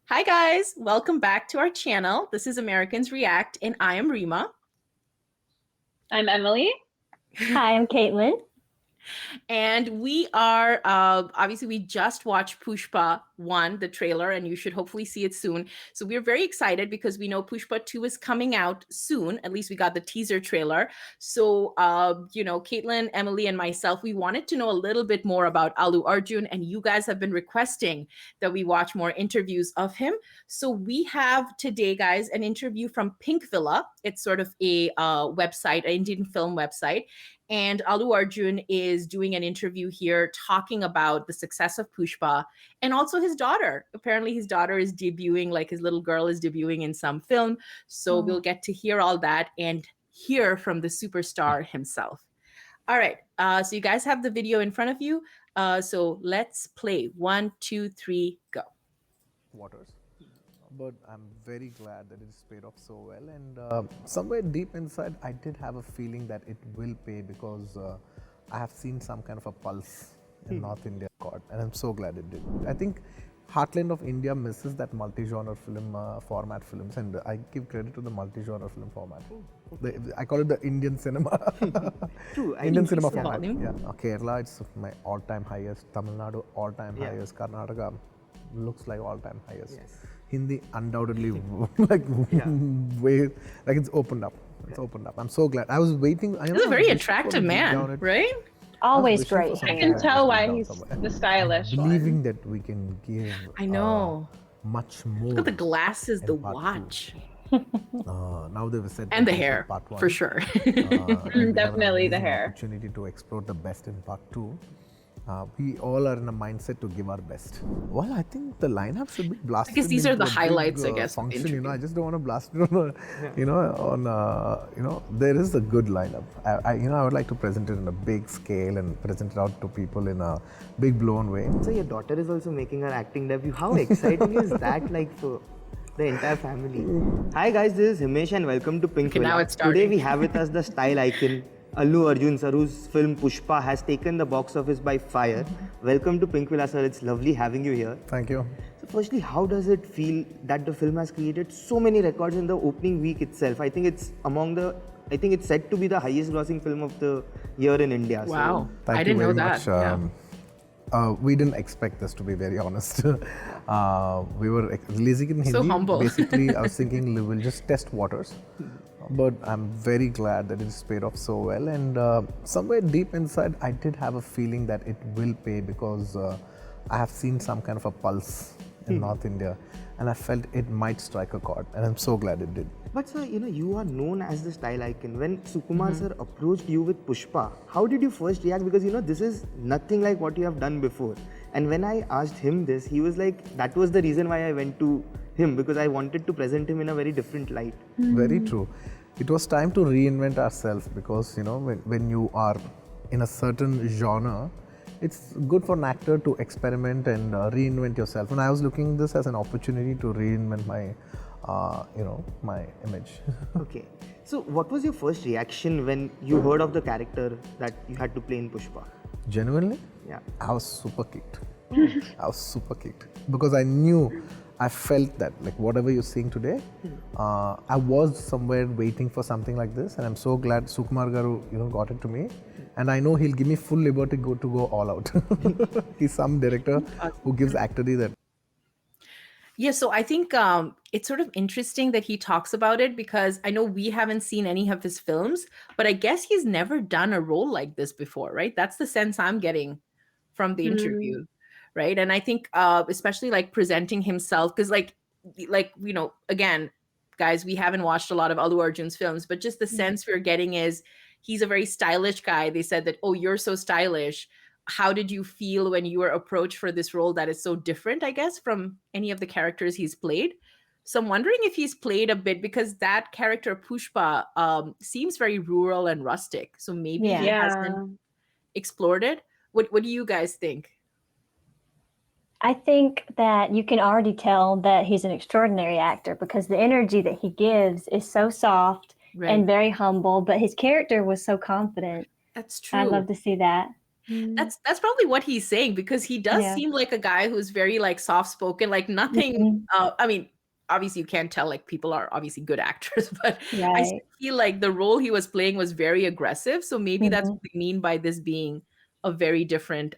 Hi guys, welcome back to our channel. This is Americans React and I am Rima. I'm Emily. Hi, I'm Kaitlin. And we are obviously we just watched Pushpa 1, the trailer, and you should hopefully see it soon. So we're very excited because we know Pushpa 2 is coming out soon. At least we got the teaser trailer. So Kaitlin, Emily, and myself, we wanted to know a little bit more about Allu Arjun, and you guys have been requesting that we watch more interviews of him. So we have today, guys, an interview from Pink Villa. It's sort of a website, an Indian film website. And Allu Arjun is doing an interview here talking about the success of Pushpa and also his daughter. Apparently, his daughter is debuting, like his little girl is debuting in some film. So we'll get to hear all that and hear from the superstar himself. All right. So you guys have the video in front of you. So let's play. 1, 2, 3, go. Waters, but I'm very glad that it's paid off so well. And somewhere deep inside, I did have a feeling that it will pay because I have seen some kind of a pulse in North India court, and I'm so glad it did. I think heartland of India misses that multi-genre film format films, and I give credit to the multi-genre film format. I call it the Indian cinema. True, Indian cinema so. format. Yeah. Kerala, it's my all-time highest. Tamil Nadu, all-time highest. Karnataka looks like all-time highest. Yes. Hindi undoubtedly way like it's opened up. It's opened up. I'm so glad. I was waiting. He's a very attractive man, right? Always great. I can tell why he's the stylish Believing one. that we can give. I know. Much more. Look at the glasses, the part watch. Now they've said And the hair, for sure. Definitely the hair. Opportunity to explore the best in part 2. We all are in a mindset to give our best. Well, I think the lineup should be blasted. Because these are the into a highlights, big, I guess, of the Function, interview. I just don't want to blast it on there is a good lineup. I would like to present it in a big scale and present it out to people in a big blown way. So your daughter is also making her acting debut. How exciting is that, like, for the entire family? Hi guys, this is Himesh and welcome to Pink Okay, Villa. now it's starting. Today we have with us the style icon Allu Arjun sir, whose film Pushpa has taken the box office by fire. Welcome to Pink Villa, sir. It's lovely having you here. Thank you. So firstly, how does it feel that the film has created so many records in the opening week itself? I think it's said to be the highest grossing film of the year in India. So Wow. Thank I you didn't know very that. much. We didn't expect this, to be very honest. We were releasing it in So Hindi. humble. Basically, I was thinking we'll just test waters. But I'm very glad that it's paid off so well. And somewhere deep inside, I did have a feeling that it will pay because I have seen some kind of a pulse in North India. And I felt it might strike a chord. And I'm so glad it did. But sir, you are known as the style icon. When Sukumar sir approached you with Pushpa, how did you first react? Because this is nothing like what you have done before. And when I asked him this, he was like, that was the reason why I went to him, because I wanted to present him in a very different light. Very true. It was time to reinvent ourselves because, when you are in a certain genre, it's good for an actor to experiment and reinvent yourself. And I was looking this as an opportunity to reinvent my my image. Okay. So what was your first reaction when you heard of the character that you had to play in Pushpa? Genuinely, Yeah. I was super kicked. I was super kicked because I felt that like whatever you're seeing today, I was somewhere waiting for something like this, and I'm so glad Sukumar Garu got it to me, and I know he'll give me full liberty to go all out. He's some director who gives actor that. Yeah, so I think it's sort of interesting that he talks about it because I know we haven't seen any of his films, but I guess he's never done a role like this before, right? That's the sense I'm getting from the interview, right? And I think especially like presenting himself, because again, guys, we haven't watched a lot of Allu Arjun's films, but just the sense we're getting is he's a very stylish guy. They said that, oh, you're so stylish. How did you feel when you were approached for this role that is so different, I guess, from any of the characters he's played? So I'm wondering if he's played a bit because that character Pushpa seems very rural and rustic. So maybe he hasn't explored it. What do you guys think? I think that you can already tell that he's an extraordinary actor because the energy that he gives is so soft Right. and very humble, but his character was so confident. That's true. I love to see that. That's probably what he's saying, because he does Yeah. seem like a guy who's very like soft spoken, like nothing. I mean, obviously you can't tell, like people are obviously good actors, but I Right. still feel like the role he was playing was very aggressive. So maybe that's Mhm. what we mean by this being a very different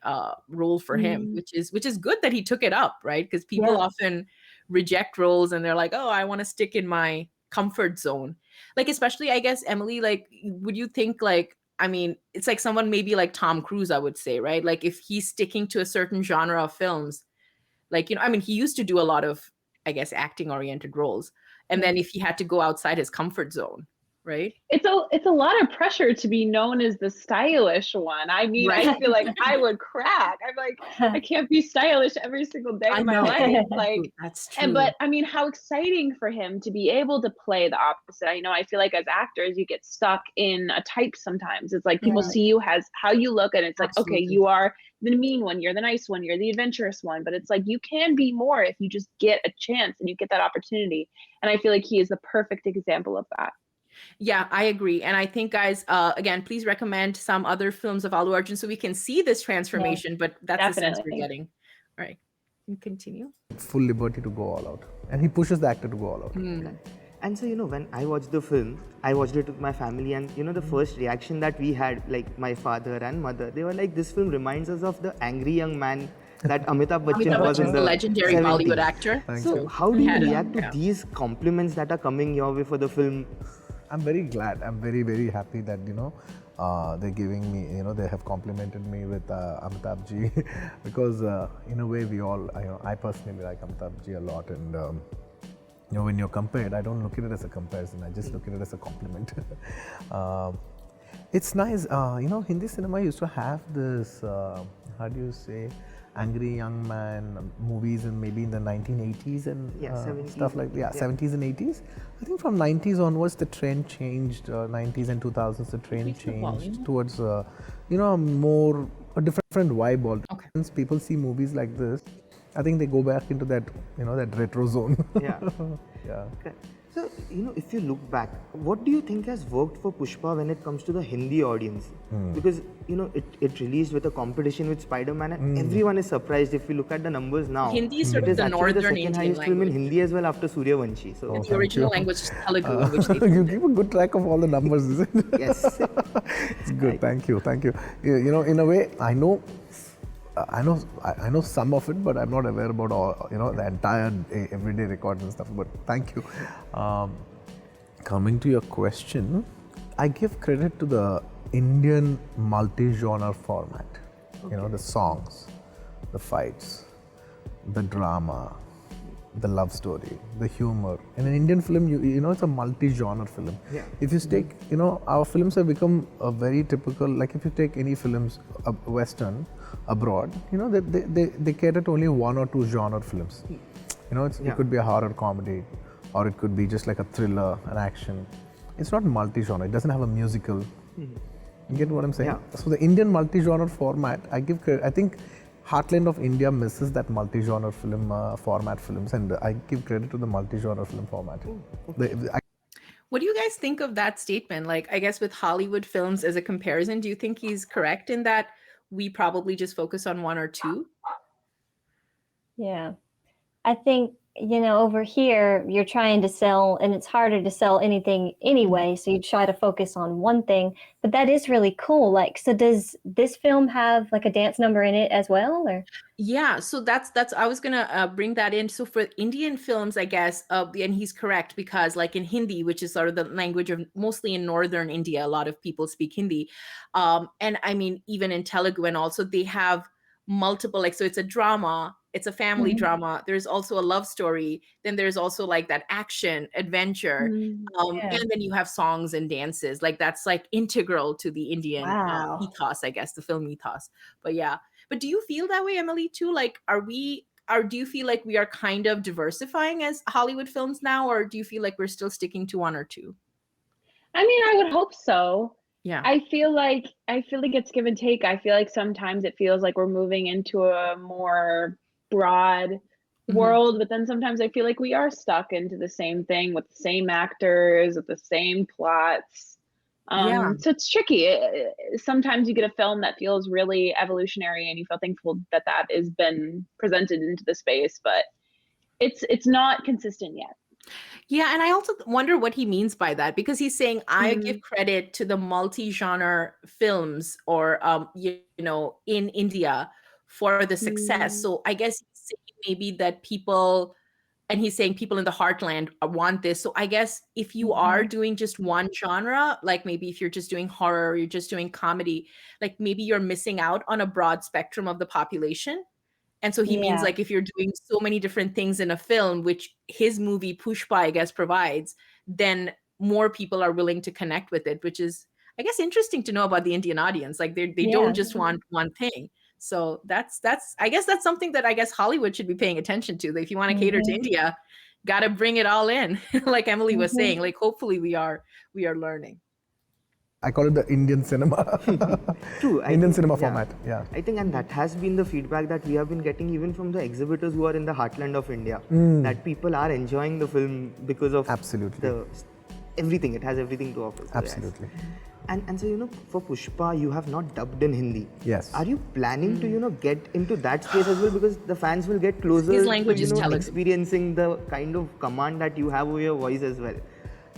role for him, which is good that he took it up, right? Because people Yeah. often reject roles and they're like, oh, I want to stick in my comfort zone. Like, especially, I guess, Emily, like, would you think like, I mean, it's like someone maybe like Tom Cruise, I would say, right? Like if he's sticking to a certain genre of films, like, I mean, he used to do a lot of, I guess, acting oriented roles. And then if he had to go outside his comfort zone, right? It's a lot of pressure to be known as the stylish one. I mean, I feel like I would crack. I'm like, I can't be stylish every single day I of my know. life. Like, That's true. and but I mean, how exciting for him to be able to play the opposite. I know I feel like as actors, you get stuck in a type sometimes. It's like people see you as how you look, and it's like, okay, you are the mean one, you're the nice one, you're the adventurous one. But it's like you can be more if you just get a chance and you get that opportunity. And I feel like he is the perfect example of that. Yeah, I agree. And I think, guys, again, please recommend some other films of Allu Arjun so we can see this transformation, but that's the sense we're getting. All right, you continue. Full liberty to go all out. And he pushes the actor to go all out. And so, when I watched the film, I watched it with my family, and the first reaction that we had, like my father and mother, they were like, this film reminds us of the angry young man that Amitabh Bachchan was in the legendary 70s. Bollywood actor. So how do you react to these compliments that are coming your way for the film? I'm very glad. I'm very, very happy that, they're giving me, they have complimented me with Amitabh ji because in a way we all, I personally like Amitabh ji a lot, and when you're compared, I don't look at it as a comparison, I just look at it as a compliment. It's nice, Hindi cinema used to have this, how do you say, angry young man movies and maybe in the 1980s and 70s, stuff like that. 70s and 80s. I think from 90s onwards the trend changed. 90s and 2000s the trend changed towards more a different vibe altogether. Once people see movies like this, I think they go back into that that retro zone. Yeah. Okay. So, if you look back, what do you think has worked for Pushpa when it comes to the Hindi audience? Because, it released with a competition with Spider-Man, and everyone is surprised if you look at the numbers now. Hindi is sort It of is the actually the northern second Indian highest film in language. Hindi as well after Suryavanshi. So, The original language is Telugu, in which they You keep a good track of all the numbers, isn't it? yes. It's good. Thank you. In a way, I know some of it, but I'm not aware about all, the entire everyday records and stuff. But thank you. Coming to your question, I give credit to the Indian multi-genre format. The songs, the fights, the drama, the love story, the humor. In an Indian film, it's a multi-genre film. Yeah. If you take, our films have become a very typical, like if you take any films, Western, abroad, they cater to only one or two genre films. It could be a horror comedy, or it could be just like a thriller, an action. It's not multi-genre. It doesn't have a musical. You get what I'm saying? Yeah. So the Indian multi-genre format, I think Heartland of India misses that multi-genre film format films, and I give credit to the multi-genre film format. What do you guys think of that statement? Like, I guess with Hollywood films as a comparison, do you think he's correct in that we probably just focus on one or two? Yeah. I think, over here, you're trying to sell, and it's harder to sell anything anyway. So you try to focus on one thing, but that is really cool. Like, so does this film have like a dance number in it as well, or? Yeah, so that's I was gonna bring that in. So for Indian films, I guess, and he's correct, because like in Hindi, which is sort of the language of mostly in northern India, a lot of people speak Hindi, and I mean even in Telugu, and also they have multiple, like, so it's a drama, it's a family drama. There's also a love story. Then there's also like that action adventure, and then you have songs and dances. Like that's like integral to the Indian ethos, I guess, the film ethos. But yeah. But do you feel that way, Emily, too? Like, do you feel like we are kind of diversifying as Hollywood films now, or do you feel like we're still sticking to one or two? I mean, I would hope so. Yeah. I feel like it's give and take. I feel like sometimes it feels like we're moving into a more broad world, but then sometimes I feel like we are stuck into the same thing with the same actors, with the same plots. Yeah. So it's tricky. Sometimes you get a film that feels really evolutionary and you feel thankful that that has been presented into the space, but it's not consistent yet. Yeah, and I also wonder what he means by that, because he's saying I give credit to the multi-genre films or in India for the success. So I guess he's saying maybe that people, and he's saying people in the heartland want this. So I guess if you are doing just one genre, like maybe if you're just doing horror, or you're just doing comedy, like maybe you're missing out on a broad spectrum of the population. And so he means like if you're doing so many different things in a film, which his movie Pushpa, I guess, provides, then more people are willing to connect with it, which is, I guess, interesting to know about the Indian audience. Like they don't just want one thing. So that's I guess that's something that I guess Hollywood should be paying attention to. That if you want to cater to India, got to bring it all in. Like Emily was saying, like hopefully we are learning. I call it the Indian cinema. True. Indian cinema format, yeah. I think, and that has been the feedback that we have been getting even from the exhibitors who are in the heartland of India, that people are enjoying the film because of everything. It has everything to offer. Absolutely. And so, for Pushpa, you have not dubbed in Hindi. Yes. Are you planning to, get into that space as well? Because the fans will get closer His language is to, experiencing the kind of command that you have over your voice as well.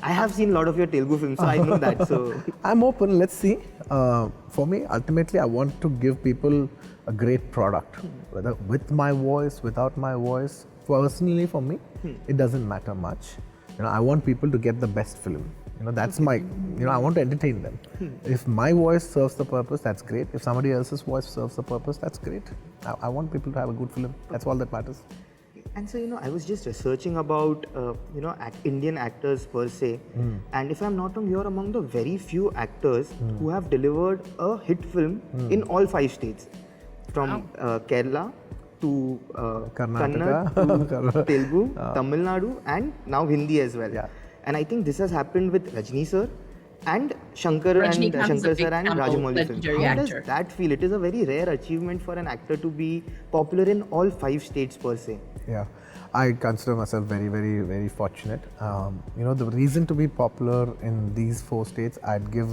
I have seen a lot of your Telugu films, so I know that. So I'm open. Let's see. For me, ultimately, I want to give people a great product, whether with my voice, without my voice. Personally, for me, it doesn't matter much. I want people to get the best film. That's my. I want to entertain them. If my voice serves the purpose, that's great. If somebody else's voice serves the purpose, that's great. I want people to have a good film. That's all that matters. And so, I was just researching about, Indian actors per se. And if I'm not wrong, you're among the very few actors who have delivered a hit film in all 5 states. From Kerala to Kannada to Telugu, Tamil Nadu, and now Hindi as well. Yeah. And I think this has happened with Rajni sir and Shankar sir and Rajamouli films. How does that feel? It is a very rare achievement for an actor to be popular in all 5 states per se. Yeah, I consider myself very, very, very fortunate. The reason to be popular in these 4 states, I'd give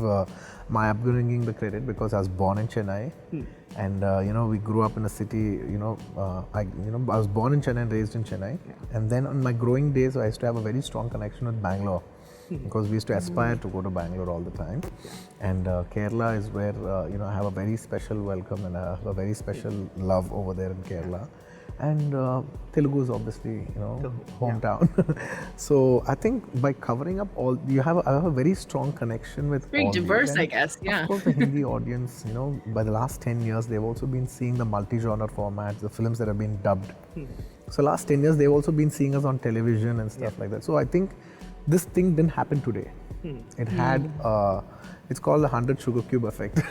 my upbringing the credit, because I was born in Chennai, and we grew up in a city. I was born in Chennai and raised in Chennai, and then on my growing days, I used to have a very strong connection with Bangalore. Because we used to aspire to go to Bangalore all the time, and Kerala is where I have a very special welcome and I have a very special love over there in Kerala, and Telugu is obviously hometown. So I think by covering up all, I have a very strong connection with very all diverse, these. I guess. Yeah. Of course, the Hindi audience, by the last 10 years, they've also been seeing the multi-genre formats, the films that have been dubbed. So last 10 years, they've also been seeing us on television and stuff like that. So I think this thing didn't happen today. It had, it's called the 100 sugar cube effect.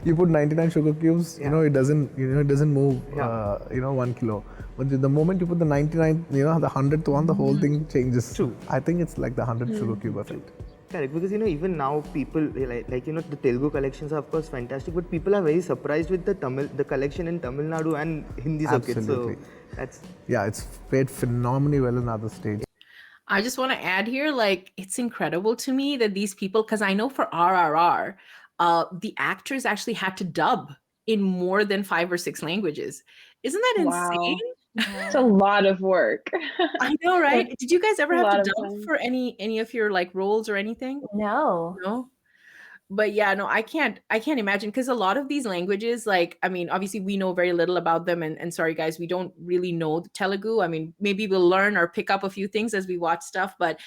You put 99 sugar cubes, it doesn't move, 1 kilo. But the moment you put the 99, the 100th one, the whole thing changes. True. I think it's like the 100 sugar cube effect. Correct, because even now people the Telugu collections are of course fantastic, but people are very surprised with the collection in Tamil Nadu and Hindi circuit. Absolutely. So it's played phenomenally well in other states. I just want to add here, like, it's incredible to me that these people, because I know for RRR, the actors actually had to dub in more than 5 or 6 languages. Isn't that insane? It's a lot of work. I know, right? Did you guys ever have to dub for any of your like roles or anything? No. But yeah, no, I can't imagine, because a lot of these languages, like, I mean, obviously we know very little about them, and sorry guys, we don't really know the Telugu. I mean, maybe we'll learn or pick up a few things as we watch stuff, but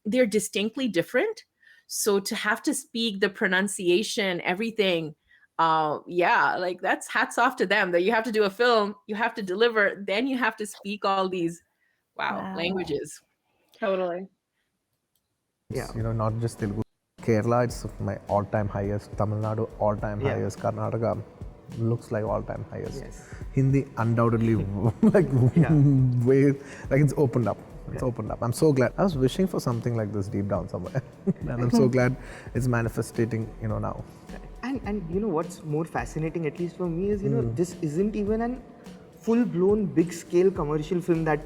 they're distinctly different. So to have to speak the pronunciation, everything, like that's hats off to them, that you have to do a film, you have to deliver, then you have to speak all these languages. Totally. Yeah. Not just Telugu. Kerala, it's my all-time highest. Tamil Nadu, all-time highest. Karnataka looks like all-time highest. Yes. Hindi, undoubtedly, way, like it's opened up. It's opened up. I'm so glad. I was wishing for something like this deep down somewhere, and I'm so glad it's manifesting. Now. And what's more fascinating, at least for me, is this isn't even an full-blown, big-scale commercial film that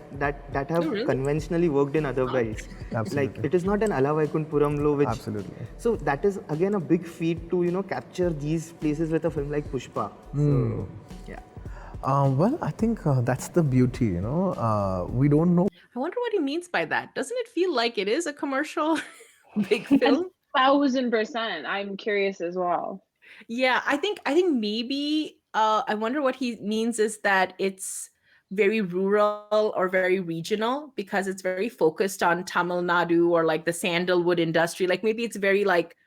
have really? conventionally worked in other belts. Absolutely. Like, it is not an Ala Vaikunthpuramlo, which... Absolutely. So that is, again, a big feat to, capture these places with a film like Pushpa. So, yeah. Well, I think that's the beauty, we don't know. I wonder what he means by that. Doesn't it feel like it is a commercial big film? 1,000%. I'm curious as well. Yeah, I think maybe I wonder what he means is that it's very rural or very regional because it's very focused on Tamil Nadu or like the sandalwood industry. Like maybe it's very like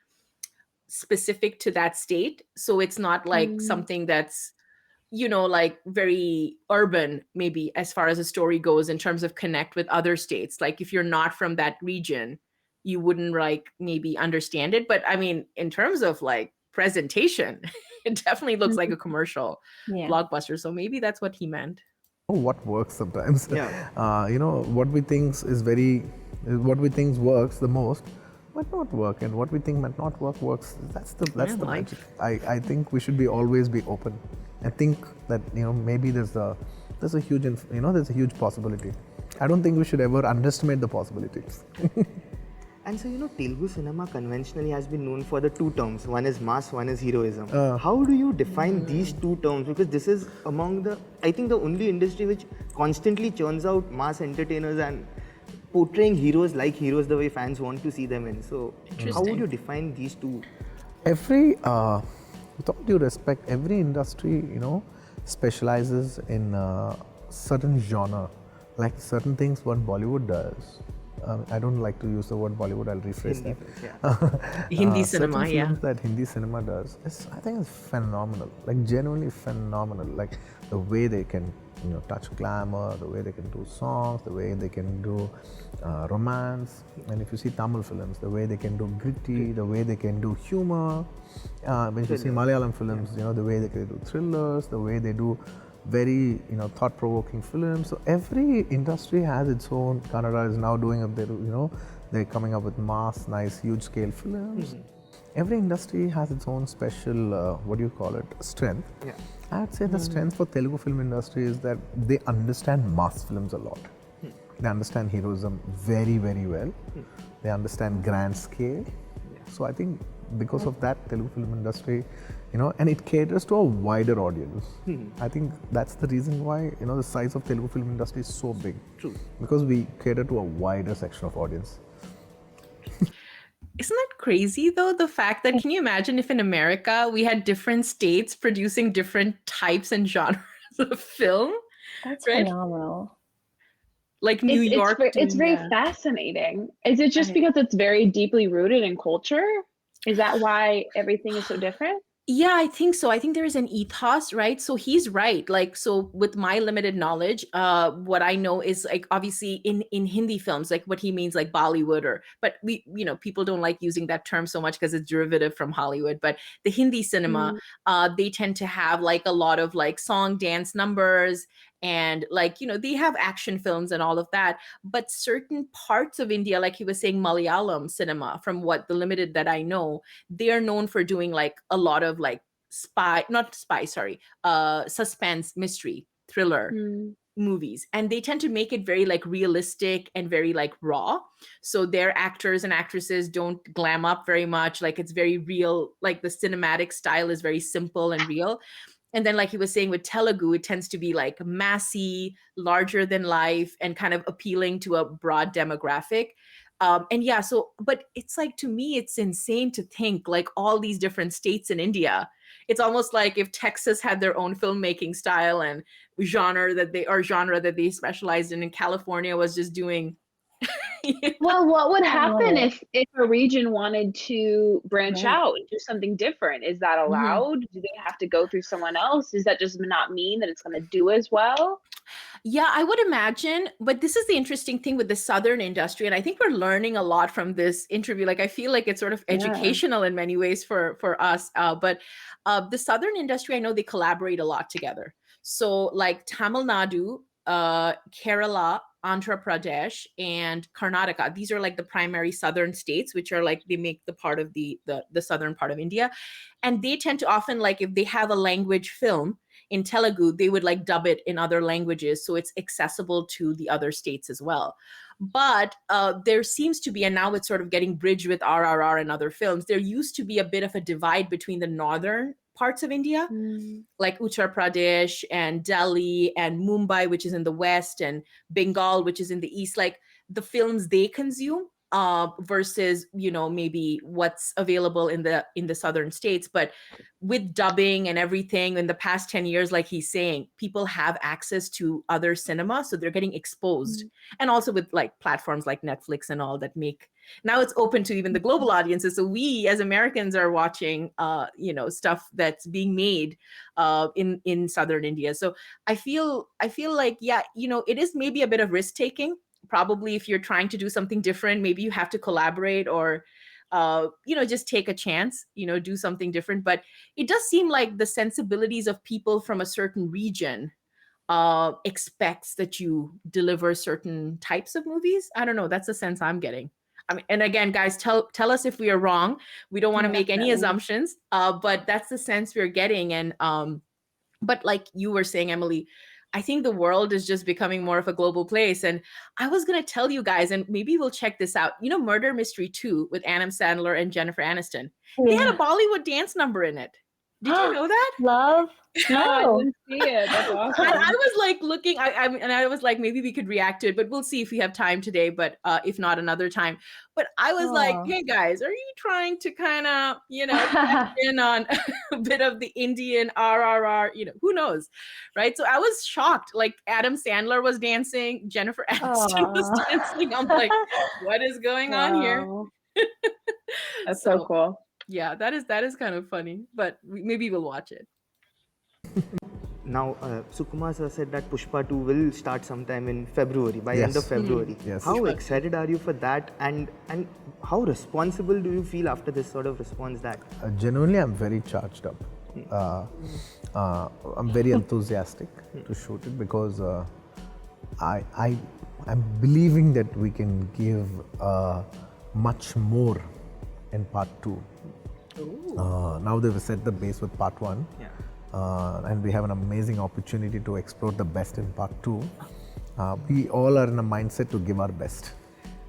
specific to that state. So it's not like something that's, like very urban, maybe as far as the story goes in terms of connect with other states. Like if you're not from that region, you wouldn't like maybe understand it. But I mean, in terms of like presentation, it definitely looks like a commercial blockbuster. So maybe that's what he meant. What works sometimes. Yeah. What we think works the most might not work, and what we think might not works. That's the magic. I think we should always be open and think that maybe there's a huge possibility. I don't think we should ever underestimate the possibilities. And so, Telugu cinema conventionally has been known for the two terms. One is mass, one is heroism. How do you define these two terms? Because this is I think the only industry which constantly churns out mass entertainers and portraying heroes like heroes the way fans want to see them in. So, how would you define these two? With all due respect, every industry, specializes in a certain genre. Like certain things what Bollywood does. I don't like to use the word Bollywood, I'll rephrase that. Hindi cinema, films that Hindi cinema does, I think it's phenomenal, like genuinely phenomenal. Like the way they can, touch glamour, the way they can do songs, the way they can do romance. And if you see Tamil films, the way they can do gritty, the way they can do humor. When you see Malayalam films, the way they can do thrillers, the way they do very thought-provoking films. So every industry has its own. Kannada is now doing up there, they're coming up with mass, nice, huge-scale films. Every industry has its own special, strength. Yeah. I'd say the strength for Telugu film industry is that they understand mass films a lot. They understand heroism very, very well. They understand grand scale. So I think because of that, Telugu film industry, and it caters to a wider audience. I think that's the reason why, the size of Telugu film industry is so big. True. Because we cater to a wider section of audience. Isn't that crazy though? The fact that, can you imagine if in America we had different states producing different types and genres of film? That's right? phenomenal. Like New York. It's very fascinating. Is it just because it's very deeply rooted in culture? Is that why everything is so different? Yeah, I think so. I think there is an ethos, right? So he's right. Like, so with my limited knowledge, what I know is like obviously in Hindi films, like what he means like Bollywood but we, people don't like using that term so much because it's derivative from Hollywood. But the Hindi cinema, they tend to have like a lot of like song dance numbers and like, they have action films and all of that. But certain parts of India, like he was saying, Malayalam cinema, from what the limited that I know, they are known for doing like a lot of like suspense, mystery, thriller movies. And they tend to make it very like realistic and very like raw. So their actors and actresses don't glam up very much. Like it's very real. Like the cinematic style is very simple and real. And then like he was saying with Telugu, it tends to be like massy, larger than life, and kind of appealing to a broad demographic. But it's like, to me, it's insane to think like all these different states in India. It's almost like if Texas had their own filmmaking style and genre that they specialized in, and California was just doing. Well, what would happen if a region wanted to branch out and do something different? Is that allowed? Do they have to go through someone else? Does that just not mean that it's going to do as well? Yeah, I would imagine. But this is the interesting thing with the Southern industry. And I think we're learning a lot from this interview. Like, I feel like it's sort of educational in many ways for us. But the Southern industry, I know they collaborate a lot together. So like Tamil Nadu, Kerala, Andhra Pradesh, and Karnataka. These are like the primary southern states, which are like, they make the part of the southern part of India. And they tend to often, like if they have a language film, in Telugu, they would like dub it in other languages so it's accessible to the other states as well. But there seems to be, and now it's sort of getting bridged with RRR and other films, there used to be a bit of a divide between the northern parts of India, like Uttar Pradesh and Delhi and Mumbai, which is in the west, and Bengal, which is in the east, like the films they consume versus, you know, maybe what's available in the southern states. But with dubbing and everything in the past 10 years, like he's saying, people have access to other cinema, so they're getting exposed. And also with like platforms like Netflix and all that make, now it's open to even the global audiences. So we as Americans are watching you know, stuff that's being made in southern India. So I feel like, yeah, you know, it is maybe a bit of risk taking. Probably if you're trying to do something different, maybe you have to collaborate or you know, just take a chance, you know, do something different. But it does seem like the sensibilities of people from a certain region expects that you deliver certain types of movies. I don't know, that's the sense I'm getting. I mean, and again, guys, tell us if we are wrong. We don't want to make any assumptions, but that's the sense we're getting. And but like you were saying, Emily, I think the world is just becoming more of a global place. And I was going to tell you guys, and maybe we'll check this out. You know, Murder Mystery 2 with Adam Sandler and Jennifer Aniston. They had a Bollywood dance number in it. Did you know that? Love? No, I No. didn't see it. That's awesome. I was like looking, and I was like, maybe we could react to it, but we'll see if we have time today. But if not, another time. But I was like, hey guys, are you trying to kind of, you know, check in on a bit of the Indian RRR? You know, who knows, right? So I was shocked. Like Adam Sandler was dancing, Jennifer Aniston was dancing. I'm like, what is going on here? That's so cool. Yeah, that is kind of funny. But maybe we'll watch it. Now, Sukumar sir said that Pushpa 2 will start sometime in February, by end of February. Yes. How excited are you for that, and how responsible do you feel after this sort of response that? Genuinely, I'm very charged up. I'm very enthusiastic to shoot it because I'm believing that we can give much more in part 2. Now they've set the base with part 1. And we have an amazing opportunity to explore the best in part 2. We all are in a mindset to give our best.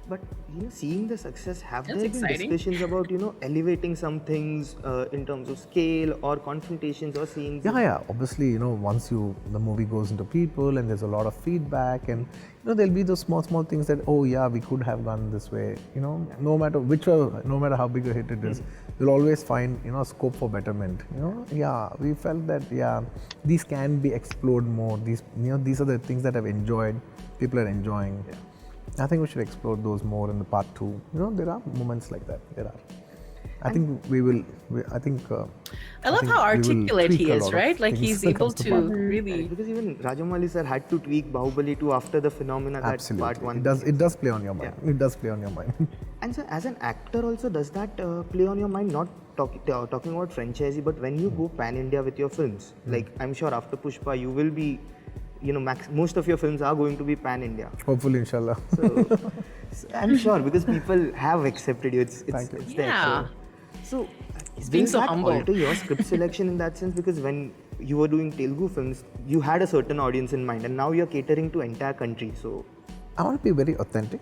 But you know, seeing the success, have That's there been exciting. discussions about, you know, elevating some things in terms of scale or confrontations or scenes? Yeah. Obviously, you know, once the movie goes into people and there's a lot of feedback, and you know, there'll be those small things that, oh yeah, we could have gone this way. You know, no matter how big a hit it is, you'll always find, you know, scope for betterment. You know, yeah, we felt that these can be explored more. These are the things that I've enjoyed. People are enjoying. I think we should explore those more in the part 2. You know, there are moments like that. There are. I think we will. I love how articulate he is, right? Like he's able to really. Because even Rajamouli sir had to tweak Bahubali 2 after the phenomena that part 1. It does play on your mind. It does play on your mind. And so, as an actor, also, does that play on your mind? Not talking about franchisee, but when you go pan India with your films, like I'm sure after Pushpa, you will be, you know, most of your films are going to be pan India. Hopefully, inshallah. So I'm sure, because people have accepted you. It's Yeah. there. So He's being will so that humble. alter your script selection in that sense? Because when you were doing Telugu films, you had a certain audience in mind, and now you're catering to entire country. So I want to be very authentic.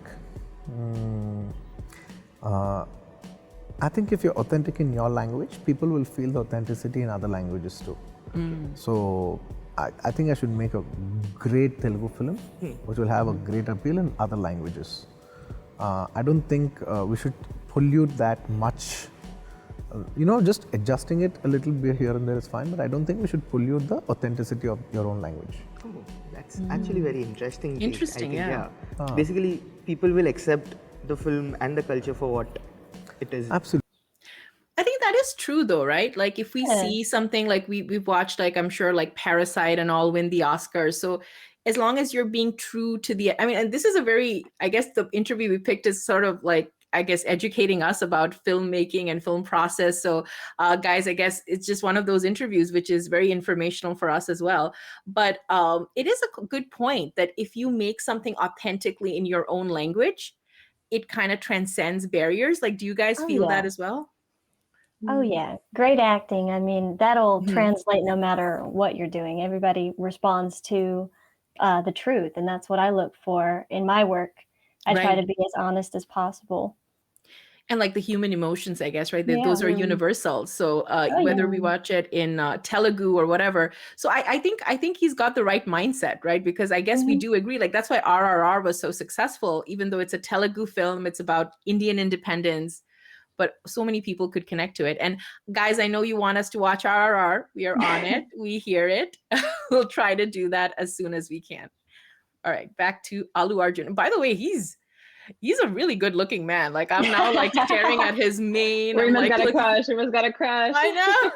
I think if you're authentic in your language, people will feel the authenticity in other languages too. So I think I should make a great Telugu film, which will have a great appeal in other languages. I don't think we should pollute that much. You know, just adjusting it a little bit here and there is fine, but I don't think we should pollute the authenticity of your own language. that's actually very interesting. Interesting, I think, yeah. Basically, people will accept the film and the culture for what it is. Absolutely. I think that is true though, right? Like if we see something like we've watched, like I'm sure like Parasite and all win the Oscars. So as long as you're being true to the, I mean, and this is a very, I guess the interview we picked is sort of like, I guess, educating us about filmmaking and film process. So guys, I guess it's just one of those interviews, which is very informational for us as well. But it is a good point that if you make something authentically in your own language, it kind of transcends barriers. Like, do you guys feel that as well? Oh yeah, great acting. I mean, that'll translate no matter what you're doing. Everybody responds to the truth, and that's what I look for in my work. I try Right. to be as honest as possible. And like the human emotions, I guess, right? Yeah. Those are universal. So Oh whether yeah. we watch it in Telugu or whatever, so I think he's got the right mindset, right? Because I guess we Mhm. do agree, like that's why RRR was so successful, even though it's a Telugu film, it's about Indian independence, but so many people could connect to it. And guys, I know you want us to watch RRR. We are on it. We hear it. We'll try to do that as soon as we can. All right, back to Allu Arjun. And by the way, he's a really good looking man. Like I'm now like staring at his mane. I'm Rima's like, got a look, crush. Rima's got a crush. I know.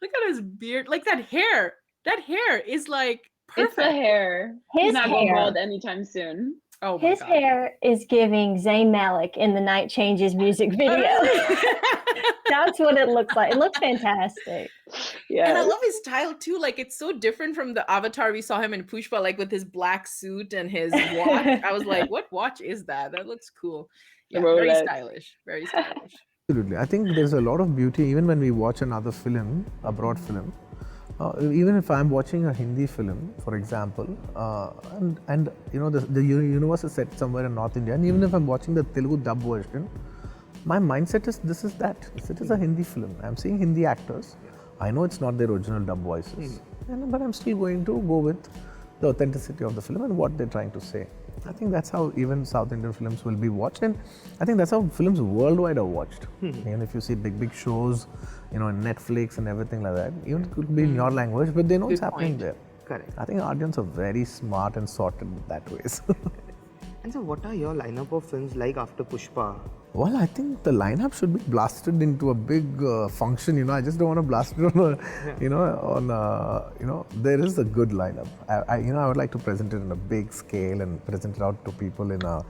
Look at his beard. Like that hair. That hair is like It's the perfect. hair. He's His not going hair. bald anytime soon. Oh my His God. hair is giving Zayn Malik in the Night Changes music video. That's what it looks like. It looks fantastic. Yeah. And I love his style too. Like it's so different from the avatar we saw him in Pushpa, like with his black suit and his watch. I was like, what watch is that? That looks cool. Yeah, very Rolex. stylish. Very stylish. Absolutely. I think there's a lot of beauty even when we watch another film, abroad film. Even if I'm watching a Hindi film, for example, and you know the universe is set somewhere in North India, and even if I'm watching the Telugu dub version, my mindset is this is that. It is a Hindi film. I'm seeing Hindi actors. I know it's not their original dub voices, but I'm still going to go with the authenticity of the film and what they're trying to say. I think that's how even South Indian films will be watched, and I think that's how films worldwide are watched. And if you see big shows, you know, in Netflix and everything like that, even it could be in your language, but they know what's happening there. Correct. I think Arjuns are very smart and sorted that ways. And so, what are your lineup of films like after Pushpa? Well, I think the lineup should be blasted into a big function. You know, I just don't want to blast it on there is a good lineup. I would like to present it in a big scale and present it out to people in a.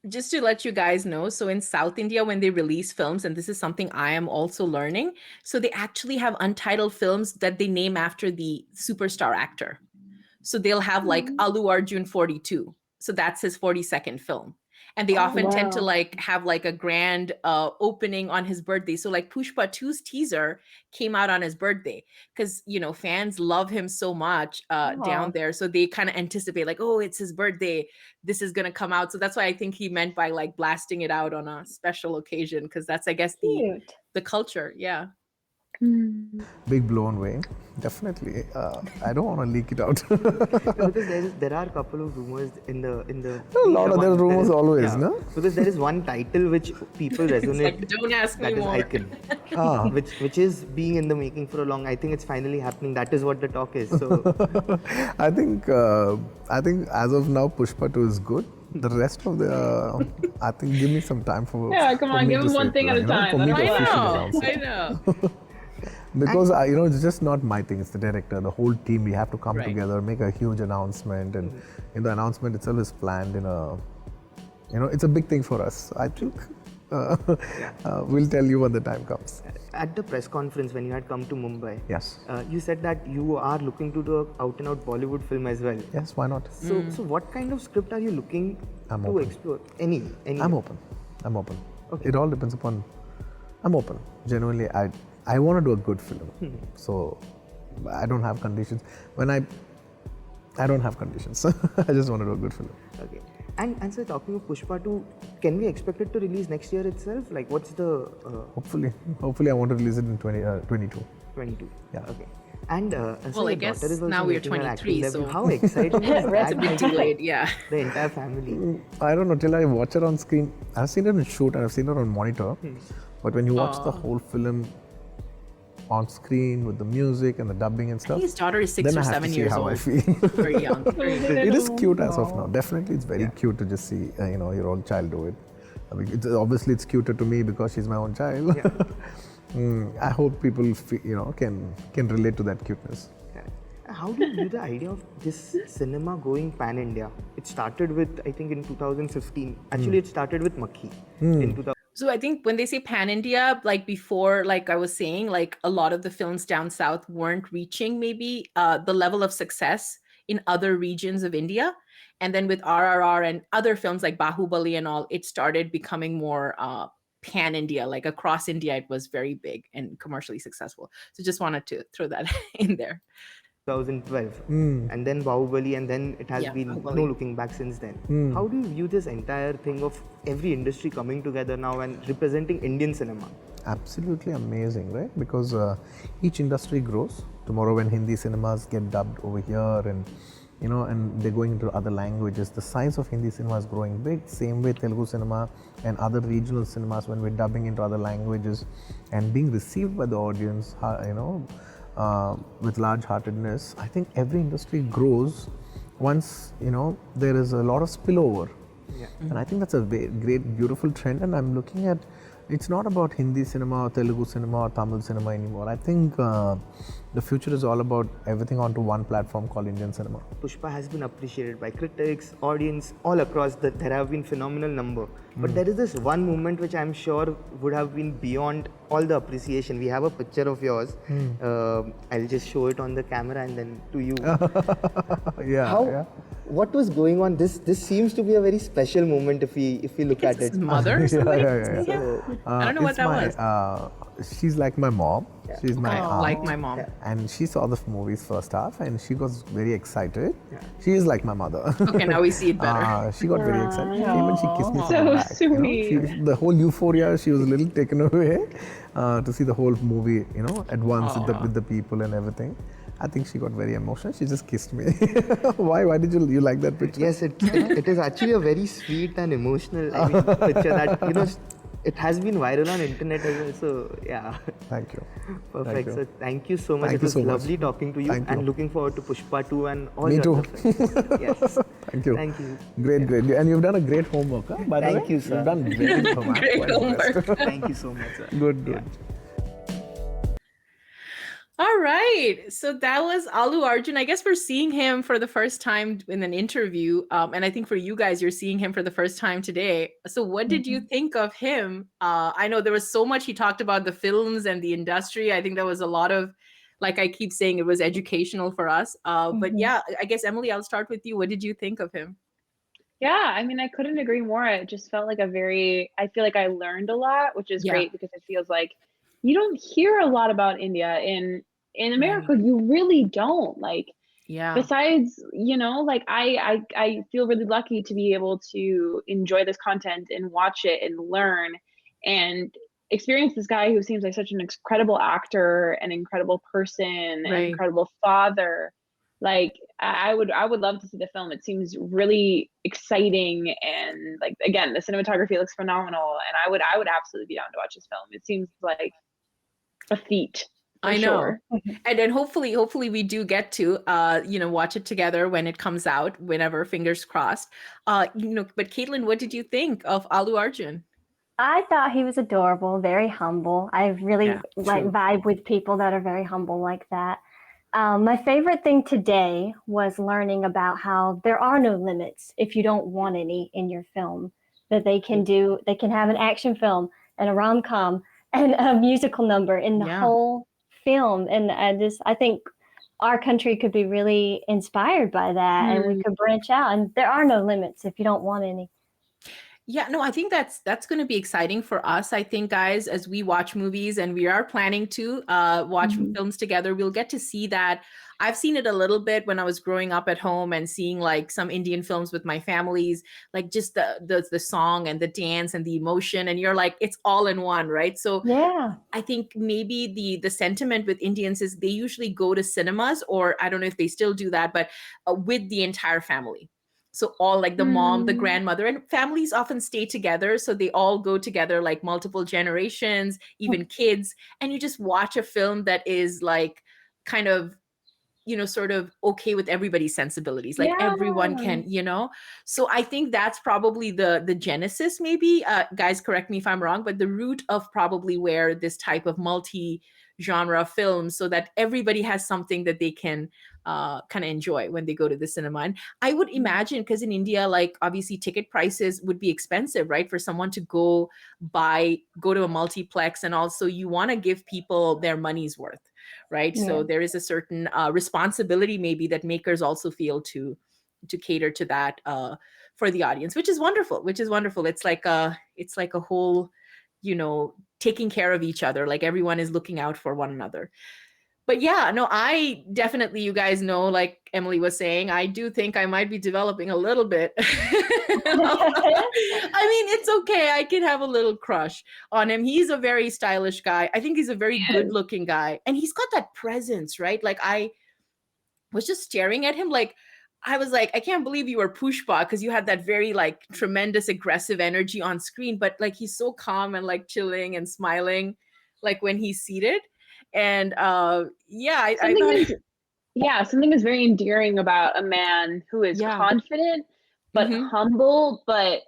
Just to let you guys know, so in South India, when they release films, and this is something I am also learning, so they actually have untitled films that they name after the superstar actor. So they'll have like Allu Arjun 42. So that's his 42nd film. And they often tend to like have like a grand opening on his birthday. So like Pushpa 2's teaser came out on his birthday because, you know, fans love him so much down there. So they kind of anticipate like, oh, it's his birthday. This is going to come out. So that's why I think he meant by like blasting it out on a special occasion, because that's, I guess, the culture. Yeah. Big blown way, definitely. I don't want to leak it out. Because there are a couple of rumors in the. A lot of there's rumors always, no? Because there is one title which people resonate. Like, don't ask me more. That is Icon, which is being in the making for a long. I think it's finally happening. That is what the talk is. So I think as of now, Pushpa 2 is good. The rest of the, I think, give me some time for. Yeah, come on, me give to him one say thing it, at a time. I know. Because it's just not my thing. It's the director, the whole team. We have to come together, make a huge announcement, and in the announcement itself is planned in a, it's a big thing for us. I think we'll tell you when the time comes. at the press conference when you had come to Mumbai, Yes. You said that you are looking to do an out-and-out Bollywood film as well. Yes, why not? So what kind of script are you looking I'm to open. explore? Any? I'm open. Okay. It all depends upon. I'm open. Genuinely, I want to do a good film. So I don't have conditions. I don't have conditions. I just want to do a good film. Okay. And so talking of Pushpa 2, can we expect it to release next year itself? Like what's the... Hopefully I want to release it in 22. 22. Yeah. Okay. And so well, I your guess daughter is also now we're making her 23, acting so debut. How exciting is it's that? a bit delayed, yeah. The entire family. I don't know, till I watch it on screen. I've seen it in shoot and I've seen it on monitor. But when you watch the whole film on screen with the music and the dubbing and I stuff, think his daughter is 6 then or I have 7 to see years how old. I feel. Very young. It is cute as of now. Definitely, it's very cute to just see your own child do it. I mean, obviously it's cuter to me because she's my own child. Yeah. I hope people can relate to that cuteness. How do you do the idea of this cinema going pan-India? It started with, I think, in 2015. Actually, it started with Makhi in 2000. So I think when they say pan-India, like before, like I was saying, like a lot of the films down south weren't reaching maybe the level of success in other regions of India. And then with RRR and other films like Bahubali and all, it started becoming more pan India, like across India, it was very big and commercially successful. So just wanted to throw that in there. 2012, and then Bahubali, and then it has been Bahubali. no looking back since then. How do you view this entire thing of every industry coming together now and representing Indian cinema? Absolutely amazing, right? Because each industry grows. Tomorrow when Hindi cinemas get dubbed over here and and they're going into other languages, the size of Hindi cinema is growing big. Same way Telugu cinema and other regional cinemas, when we're dubbing into other languages and being received by the audience, with large-heartedness, I think every industry grows once there is a lot of spillover. Yeah. And I think that's a great, beautiful trend. And I'm looking at, it's not about Hindi cinema or Telugu cinema or Tamil cinema anymore. I think the future is all about everything onto one platform called Indian cinema. Pushpa has been appreciated by critics, audience, all across. There have been phenomenal number. But there is this one moment which I'm sure would have been beyond all the appreciation. We have a picture of yours. I'll just show it on the camera and then to you. Yeah. What was going on? This seems to be a very special moment if we look at it. His mother or somebody? Yeah. So, I don't know what that was. She's like my mom. Yeah. She's my aunt. Like my mom. Yeah. And she saw the movie's first half and she was very excited. Yeah. She is like my mother. Okay, now we see it better. She got very excited. She came and she kissed me So from the back. sweet. The whole euphoria, she was a little taken away to see the whole movie, at once with the people and everything. I think she got very emotional. She just kissed me. Why did you like that picture? Yes, it is actually a very sweet and emotional picture that it has been viral on internet as well. So yeah. Thank you. Perfect. Thank you. So thank you so much. Thank it was you so lovely much. talking to you, Thank and you. looking forward to Pushpa 2 and all Me your too. other films. Yes. Thank you. Thank you. Great. And you've done a great homework, huh? By the Thank way. you, sir. You've done very good homework. Great Quite impressed. homework. Thank you so much, sir. Good. Yeah. All right. So that was Allu Arjun. I guess we're seeing him for the first time in an interview. And I think for you guys, you're seeing him for the first time today. So what did you think of him? I know there was so much he talked about the films and the industry. I think there was a lot of, like I keep saying, it was educational for us. But yeah, I guess, Emily, I'll start with you. What did you think of him? Yeah, I mean, I couldn't agree more. It just felt like I feel like I learned a lot, which is great because it feels like you don't hear a lot about India in America. You really don't. Like, besides, like I feel really lucky to be able to enjoy this content and watch it and learn and experience this guy who seems like such an incredible actor, an incredible person, an incredible father. Like I would love to see the film. It seems really exciting, and like again, the cinematography looks phenomenal, and I would absolutely be down to watch this film. It seems like a feat. I know. And then hopefully we do get to watch it together when it comes out, whenever, fingers crossed. But Kaitlin, what did you think of Allu Arjun? I thought he was adorable, very humble. I really vibe with people that are very humble like that. My favorite thing today was learning about how there are no limits if you don't want any in your film, that they can have an action film and a rom-com and a musical number in the whole film. And I think our country could be really inspired by that, and we could branch out, and there are no limits if you don't want any. Yeah, no, I think that's going to be exciting for us. I think, guys, as we watch movies, and we are planning to watch films together, we'll get to see that. I've seen it a little bit when I was growing up at home and seeing like some Indian films with my families, like just the song and the dance and the emotion, and you're like, it's all in one, right? So yeah, I think maybe the sentiment with Indians is they usually go to cinemas, or I don't know if they still do that, but with the entire family. So all like the mom, the grandmother, and families often stay together. So they all go together, like multiple generations, even kids. And you just watch a film that is like kind of, sort of okay with everybody's sensibilities. Like everyone can, So I think that's probably the genesis, maybe. Guys, correct me if I'm wrong, but the root of probably where this type of multi-genre film, so that everybody has something that they can kind of enjoy when they go to the cinema. And I would imagine, because in India, like obviously ticket prices would be expensive, right? For someone to go to a multiplex, and also you want to give people their money's worth, right? Yeah. So there is a certain responsibility maybe that makers also feel to cater to that for the audience, which is wonderful. It's like a whole taking care of each other, like everyone is looking out for one another. But yeah, no, I definitely, you guys know, like Emily was saying, I do think I might be developing a little bit. I mean, it's okay. I can have a little crush on him. He's a very stylish guy. I think he's a very good looking guy. And he's got that presence, right? Like I was just staring at him like, I was like, I can't believe you were Pushpa, because you had that very like tremendous aggressive energy on screen, but like he's so calm and like chilling and smiling, like when he's seated. And I thought something is very endearing about a man who is confident but humble, but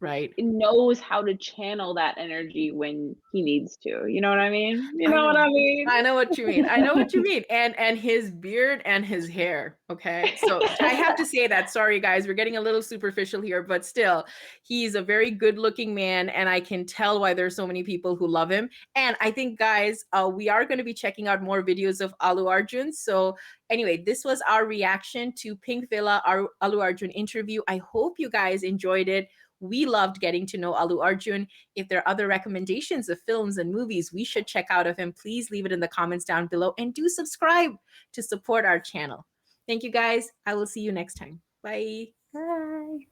right, knows how to channel that energy when he needs to. You know what I mean? You know what I mean? I know what you mean. I know what you mean. And his beard and his hair. Okay. So I have to say that. Sorry, guys, we're getting a little superficial here, but still, he's a very good looking man. And I can tell why there's so many people who love him. And I think, guys, we are going to be checking out more videos of Allu Arjun. So anyway, this was our reaction to Pink Villa, our Allu Arjun interview. I hope you guys enjoyed it. We loved getting to know Allu Arjun. If there are other recommendations of films and movies we should check out of him, please leave it in the comments down below, and do subscribe to support our channel. Thank you, guys. I will see you next time. Bye. Bye.